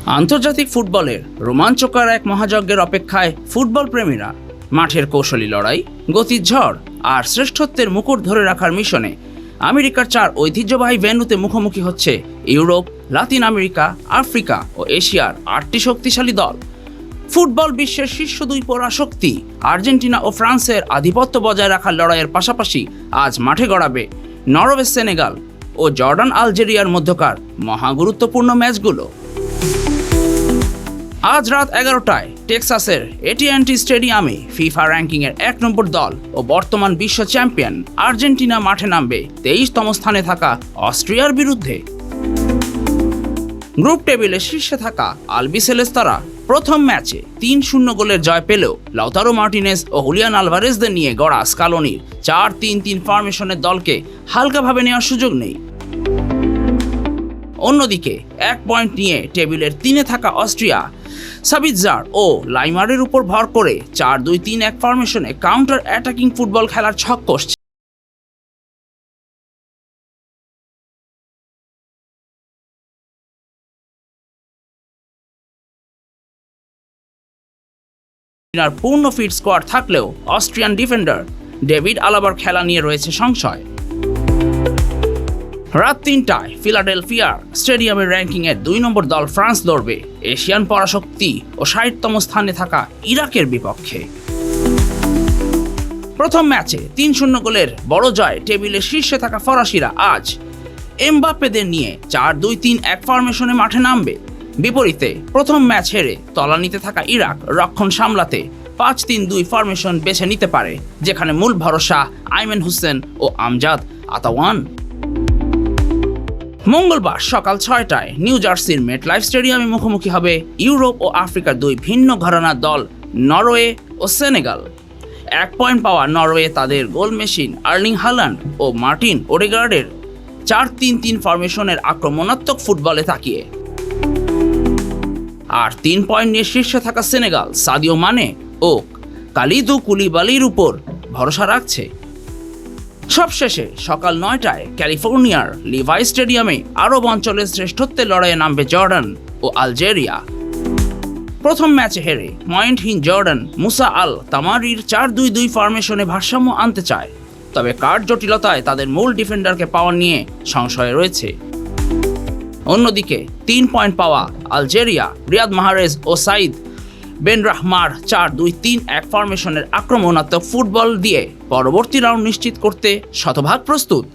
আন্তর্জাতিক ফুটবলের রোমাঞ্চকর এক মহাযজ্ঞের অপেক্ষায় ফুটবল প্রেমীরা। মাঠের কৌশলী লড়াই, গতির ঝড় আর শ্রেষ্ঠত্বের মুকুট ধরে রাখার মিশনে আমেরিকার 4 ঐতিহ্যবাহী ভেন্যুতে মুখোমুখি হচ্ছে ইউরোপ, লাতিন আমেরিকা, আফ্রিকা ও এশিয়ার 8টি শক্তিশালী দল। ফুটবল বিশ্বের শীর্ষ 2 পরাশক্তি আর্জেন্টিনা ও ফ্রান্সের আধিপত্য বজায় রাখার লড়াইয়ের পাশাপাশি আজ মাঠে গড়াবে নরওয়ে সেনেগাল ও জর্ডান আলজেরিয়ার মধ্যকার মহাগুরুত্বপূর্ণ ম্যাচগুলো। আজ রাত 11টায় টেক্সাসের AT&T স্টেডিয়ামে ফিফা র্যাঙ্কিংয়ের 1 নম্বর দল ও বর্তমান বিশ্ব চ্যাম্পিয়ন আর্জেন্টিনা মাঠে নামবে 23তম স্থানে থাকা অস্ট্রিয়ার বিরুদ্ধে। গ্রুপ টেবিলের শীর্ষে থাকা আলবিসেলেস্তারা প্রথম ম্যাচে 3-0 গোলের জয় পেলেও লাউতারো মার্টিনেজ ও হুলিয়ান আলভারেজদের নিয়ে গড়া স্কালোনির 4-3-3 ফরমেশনের দলকে হালকাভাবে নেওয়ার সুযোগ নেই। অন্যদিকে 1 পয়েন্ট নিয়ে টেবিলের 3-এ থাকা অস্ট্রিয়া সাবিৎজার ও লাইমারের উপর ভর করে 4-2-3-1 ফরমেশনে কাউন্টার অ্যাটাকিং ফুটবল খেলার ছক কষছে। পূর্ণ ফিট স্কোয়াড থাকলেও অস্ট্রিয়ান ডিফেন্ডার ডেভিড আলাবার খেলা নিয়ে রয়েছে সংশয়। রাত 3টায় ফিলাডেলফিয়ার স্টেডিয়ামের র্যাঙ্কিংয়ের 2 নম্বর দল ফ্রান্স লড়বে এশিয়ান পরাশক্তি ও 60তম স্থানে থাকা ইরাকের বিপক্ষে। প্রথম ম্যাচে 3-0 গোলের বড় জয় টেবিলের শীর্ষে থাকা ফরাসিরা আজ এমবাপ্পেদের নিয়ে 4-2-3-1 ফরমেশনে মাঠে নামবে। বিপরীতে প্রথম ম্যাচ হেরে তলানিতে থাকা ইরাক রক্ষণ সামলাতে 5-3-2 ফরমেশন বেছে নিতে পারে, যেখানে মূল ভরসা আইমেন হোসেন ও আমজাদ আতাওয়ান। মঙ্গলবার সকাল 6টায় নিউ জার্সির মেটলাইফ স্টেডিয়ামে মুখোমুখি হবে ইউরোপ ও আফ্রিকার 2 ভিন্ন ঘরানার দল নরওয়ে ও সেনেগাল। 1 পয়েন্ট পাওয়া নরওয়ে তাদের গোল মেশিন আর্লিং হাল্যান্ড ও মার্টিন ওডেগার্ডের 4-3-3 ফরমেশনের আক্রমণাত্মক ফুটবলে তাকিয়ে। আর 3 পয়েন্ট নিয়ে শীর্ষে থাকা সেনেগাল সাদিও মানে ও কালিদু কুলিবালির উপর ভরসা রাখছে। সবশেষে সকাল 9টায় ক্যালিফোর্নিয়ার লিভাই স্টেডিয়ামে আরব অঞ্চলের শ্রেষ্ঠত্বের লড়াইয়ে নামবে জর্ডান ও আলজেরিয়া। প্রথম ম্যাচে হেরে পয়েন্টহীন জর্ডান মুসা আল তামারির 4-2-2 ফরমেশনে ভারসাম্য আনতে চায়, তবে কার্ড জটিলতায় তাদের মূল ডিফেন্ডারকে পাওয়া নিয়ে সংশয় রয়েছে। অন্যদিকে 3 পয়েন্ট পাওয়া আলজেরিয়া রিয়াদ মাহরেজ ও সাইদ বেনরাহমার 4-2-3-1 ফরমেশনের আক্রমণাত্মক ফুটবল দিয়ে পরবর্তী রাউন্ড নিশ্চিত করতে শতভাগ প্রস্তুত।